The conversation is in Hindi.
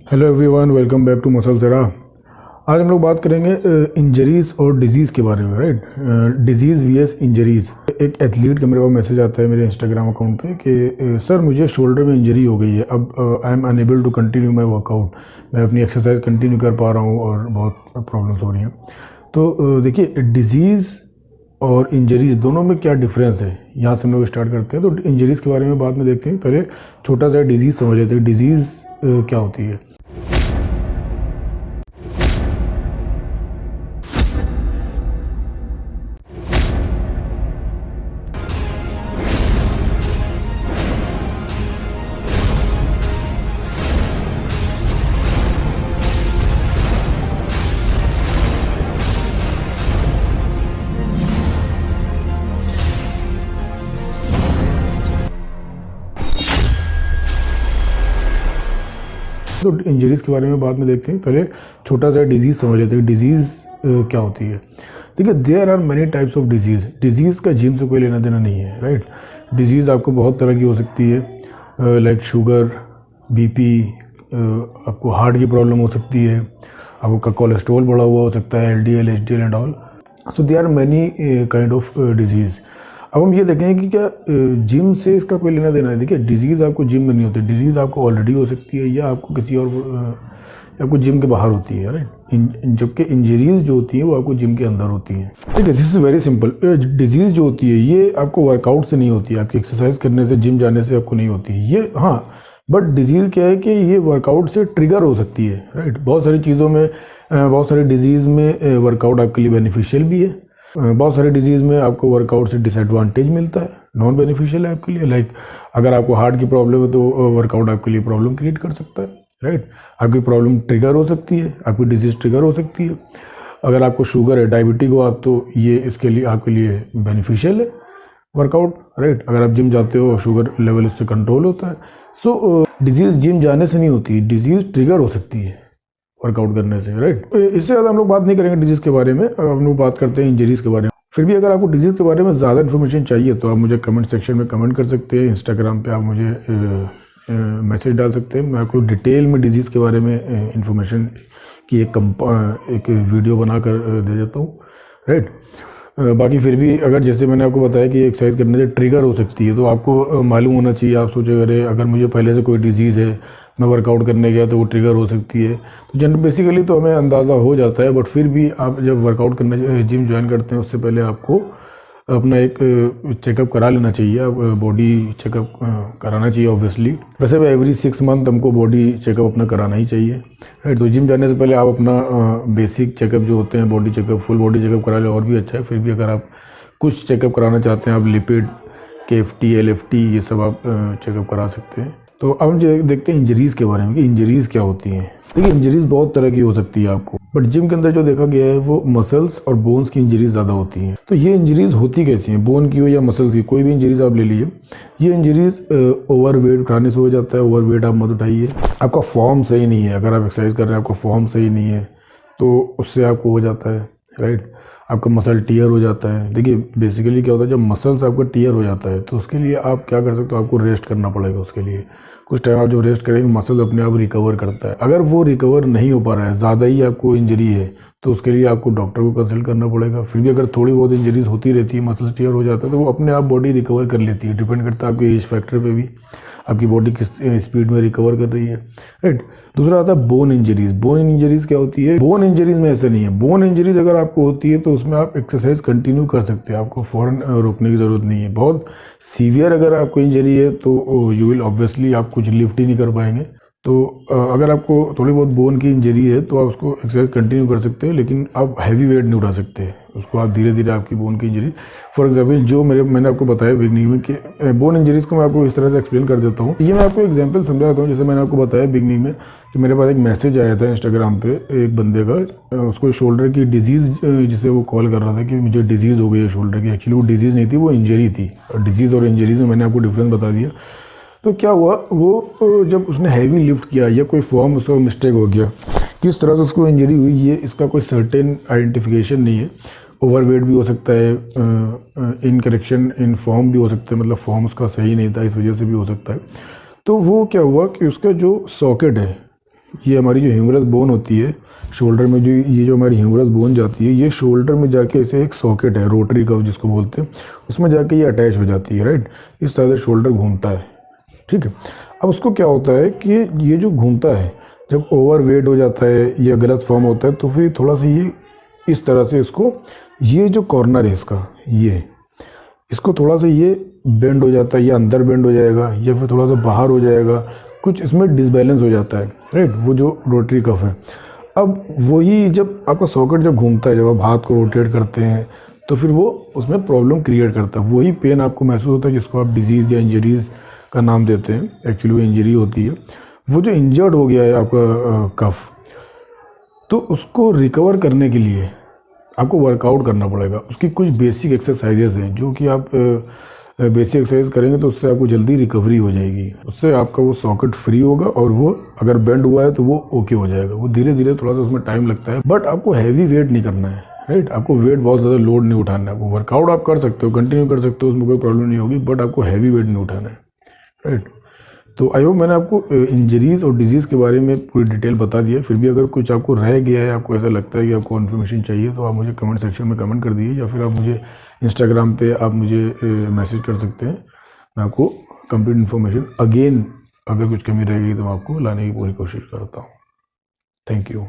Hello everyone, welcome back to muscle जरा। आज हम लोग बात करेंगे इंजरीज़ और डिजीज़ के बारे में, राइट। Disease vs injuries. एक एथलीट का मेरे पास मैसेज आता है मेरे इंस्टाग्राम अकाउंट पे कि सर मुझे शोल्डर में इंजरी हो गई है, अब I am unable to continue my workout. मैं अपनी एक्सरसाइज कंटिन्यू कर पा रहा हूँ और बहुत प्रॉब्लम्स हो रही हैं। तो देखिए, डिजीज़ और इंजरीज़ दोनों में क्या डिफरेंस है, यहाँ से हम लोग स्टार्ट करते हैं। तो इंजरीज़ के बारे में बाद में देखते हैं, पहले छोटा सा डिजीज़ समझ लेते हैं। डिजीज़ क्या होती है। तो इंजरीज़ के बारे में बाद में देखते हैं, पहले छोटा सा डिजीज़ समझ लेते हैं। डिजीज़ क्या होती है। देखिए, there are many types of disease. Disease का जिम से कोई लेना देना नहीं है, राइट। डिजीज़ आपको बहुत तरह की हो सकती है, लाइक शुगर, बीपी, आपको हार्ट की प्रॉब्लम हो सकती है, आपका कोलेस्ट्रॉल बढ़ा हुआ हो सकता है, LDL, HDL and all. So they are many kind of disease. अब हम ये देखेंगे कि क्या जिम से इसका कोई लेना देना है। देखिए, डिजीज़ आपको जिम में नहीं होती, डिजीज़ आपको ऑलरेडी हो सकती है या आपको किसी और आपको जिम के बाहर होती है, राइट। जबकि इंजरीज जो होती है वो आपको जिम के अंदर होती हैं। ठीक है, this is very simple. Disease जो होती है ये आपको वर्कआउट से नहीं होती है, आपकी एक्सरसाइज करने से, जिम जाने से आपको नहीं होती है ये। हाँ, बट डिजीज़ क्या है कि ये वर्कआउट से ट्रिगर हो सकती है, राइट। बहुत सारी चीज़ों में, बहुत सारी डिजीज़ में वर्कआउट आपके लिए बेनिफिशियल भी है, बहुत सारे डिजीज़ में आपको वर्कआउट से डिसएडवांटेज मिलता है, नॉन बेनिफिशियल है आपके लिए। लाइक अगर आपको हार्ट की प्रॉब्लम है तो वर्कआउट आपके लिए प्रॉब्लम क्रिएट कर सकता है, राइट। आपकी प्रॉब्लम ट्रिगर हो सकती है, आपकी डिजीज़ ट्रिगर हो सकती है। अगर आपको शुगर है, डायबिटिक हो आप, तो ये इसके लिए आपके लिए बेनिफिशियल है वर्कआउट, राइट। अगर आप जिम जाते हो शुगर लेवल उससे कंट्रोल होता है। सो डिजीज़ जिम जाने से नहीं होती, डिजीज़ ट्रिगर हो सकती है वर्कआउट करने से, राइट। इससे ज़्यादा हम लोग बात नहीं करेंगे डिजीज़ के बारे में, हम लोग बात करते हैं इंजरीज़ के बारे में। फिर भी अगर आपको डिजीज़ के बारे में ज़्यादा इन्फॉर्मेशन चाहिए तो आप मुझे कमेंट सेक्शन में कमेंट कर सकते हैं, इंस्टाग्राम पे आप मुझे मैसेज डाल सकते हैं। मैं आपको डिटेल में डिजीज़ के बारे में इंफॉर्मेशन की एक वीडियो बना कर दे देता हूँ, राइट। बाकी फिर भी अगर जैसे मैंने आपको बताया कि एक्सरसाइज करने से ट्रिगर हो सकती है, तो आपको मालूम होना चाहिए। आप सोचे अगर मुझे पहले से कोई डिजीज़ है, मैं वर्कआउट करने गया तो वो ट्रिगर हो सकती है, तो बेसिकली तो हमें अंदाज़ा हो जाता है। बट फिर भी आप जब वर्कआउट करने जिम ज्वाइन करते हैं उससे पहले आपको अपना एक चेकअप करा लेना चाहिए, बॉडी चेकअप कराना चाहिए ऑब्वियसली। वैसे भी एवरी 6 मंथ हमको बॉडी चेकअप अपना कराना ही चाहिए, राइट। तो जिम जाने से पहले आप अपना बेसिक चेकअप जो होते हैं, body checkup, full body checkup करा ले और भी अच्छा है। फिर भी अगर आप कुछ चेकअप कराना चाहते हैं, आप लिपिड, KFT, LFT ये सब आप चेकअप करा सकते हैं। तो अब हम देखते हैं इंजरीज़ के बारे में कि इंजरीज़ क्या होती हैं। देखिए, इंजरीज़ बहुत तरह की हो सकती है आपको, बट जिम के अंदर जो देखा गया है वो मसल्स और बोन्स की इंजरीज ज़्यादा होती हैं। तो ये इंजरीज़ होती कैसी हैं, बोन की हो या मसल्स की, कोई भी इंजरीज आप ले लीजिए। ये इंजरीज़ ओवर वेट उठाने से हो जाता है। ओवर वेट आप मत उठाइए। आपका फॉर्म सही नहीं है, अगर आप एक्सरसाइज कर रहे हैं आपका फॉर्म सही नहीं है तो उससे आपको हो जाता है, राइट। आपका मसल टीयर हो जाता है। देखिए, बेसिकली क्या होता है, जब मसल्स आपका टीयर हो जाता है तो उसके लिए आप क्या कर सकते हो, आपको रेस्ट करना पड़ेगा। उसके लिए कुछ टाइम आप जब रेस्ट करेंगे मसल अपने आप रिकवर करता है। अगर वो रिकवर नहीं हो पा रहा है, ज़्यादा ही आपको इंजरी है, तो उसके लिए आपको डॉक्टर को कंसल्ट करना पड़ेगा। फिर भी अगर थोड़ी बहुत इंजरीज होती रहती है, मसल टीयर हो जाता है, तो वो अपने आप बॉडी रिकवर कर लेती है। डिपेंड करता है आपके एज फैक्टर पे भी, आपकी बॉडी किस स्पीड में रिकवर कर रही है, राइट। दूसरा आता है बोन इंजरीज। बोन इंजरीज क्या होती है, बोन इंजरीज में ऐसे नहीं है। बोन इंजरीज अगर आपको होती है तो उसमें आप एक्सरसाइज कंटिन्यू कर सकते हैं, आपको फ़ौरन रोकने की ज़रूरत नहीं है। बहुत सीवियर अगर आपको इंजरी है तो यू विल ऑब्वियसली आप कुछ लिफ्ट ही नहीं कर पाएंगे। तो अगर आपको थोड़ी बहुत बोन की इंजरी है तो आप उसको एक्सरसाइज कंटिन्यू कर सकते हैं, लेकिन आप हैवी वेट नहीं उठा सकते उसको। आप धीरे धीरे आपकी बोन की इंजरी, फॉर एग्जांपल जो मैंने आपको बताया बिगनिंग में कि बोन इंजरीज को मैं आपको इस तरह से एक्सप्लेन कर देता हूँ। ये मैं आपको एग्जांपल समझा देता हूँ। जैसे मैंने आपको बताया बिगनिंग में कि मेरे पास एक मैसेज आया था इंस्टाग्राम पे एक बंदे का, उसको शोल्डर की डिजीज़, जिसे वो कॉल कर रहा था कि मुझे डिजीज़ हो गई है शोल्डर की। एक्चुअली वो डिजीज़ नहीं थी, वो इंजरी थी। और डिजीज़ और इंजरीज में मैंने आपको डिफरेंस बता दिया। तो क्या हुआ, वो जब उसने हैवी लिफ्ट किया या कोई फॉर्म उसका मिस्टेक हो गया, किस तरह से उसको इंजरी हुई, ये इसका कोई सर्टेन आइडेंटिफिकेशन नहीं है। ओवरवेट भी हो सकता है, इनकरेक्शन इन फॉर्म भी हो सकता है, मतलब फॉर्म उसका सही नहीं था, इस वजह से भी हो सकता है। तो वो क्या हुआ कि उसका जो सॉकेट है, ये हमारी जो ह्यूमरस बोन होती है शोल्डर में, जो हमारी ह्यूमरस बोन जाती है, ये शोल्डर में जाके ऐसे एक सॉकेट है, रोटरी कव जिसको बोलते हैं, उसमें जाके ये अटैच हो जाती है, राइट। इस तरह से शोल्डर घूमता है, ठीक है। अब उसको क्या होता है कि ये जो घूमता है, जब ओवर वेट हो जाता है या गलत फॉर्म होता है, तो फिर थोड़ा सा ये इस तरह से इसको, ये जो कॉर्नर है इसका, ये इसको थोड़ा सा ये बेंड हो जाता है, या अंदर बेंड हो जाएगा या फिर थोड़ा सा बाहर हो जाएगा, कुछ इसमें डिसबैलेंस हो जाता है, राइट, वो जो रोटरी कफ है। अब वही जब आपका सॉकेट जब घूमता है, जब आप हाथ को रोटेट करते हैं, तो फिर वो उसमें प्रॉब्लम क्रिएट करता है, वही पेन आपको महसूस होता है जिसको आप डिजीज़ या इंजरीज़ का नाम देते हैं। एक्चुअली वो इंजरी होती है। वो जो इंजर्ड हो गया है आपका कफ, तो उसको रिकवर करने के लिए आपको वर्कआउट करना पड़ेगा। उसकी कुछ बेसिक एक्सरसाइजेज हैं जो कि आप बेसिक एक्सरसाइज करेंगे तो उससे आपको जल्दी रिकवरी हो जाएगी, उससे आपका वो सॉकेट फ्री होगा और वो अगर बेंड हुआ है तो वो ओके हो जाएगा। वो धीरे धीरे थोड़ा सा उसमें टाइम लगता है, बट आपको हैवी वेट नहीं करना है, राइट। आपको वेट बहुत ज़्यादा लोड नहीं उठाना है। वो वर्कआउट आप कर सकते हो, कंटिन्यू कर सकते हो, उसमें कोई प्रॉब्लम नहीं होगी, बट आपको हैवी वेट नहीं उठाना है, राइट। तो आई होप मैंने आपको इंजरीज़ और डिजीज़ के बारे में पूरी डिटेल बता दिया। फिर भी अगर कुछ आपको रह गया है, आपको ऐसा लगता है कि आपको इन्फॉर्मेशन चाहिए, तो आप मुझे कमेंट सेक्शन में कमेंट कर दीजिए, या फिर आप मुझे इंस्टाग्राम पे आप मुझे मैसेज कर सकते हैं। मैं आपको कंप्लीट इन्फॉर्मेशन अगेन, अगर कुछ कमी रहेगी तो मैं आपको लाने की पूरी कोशिश करता हूँ। Thank you.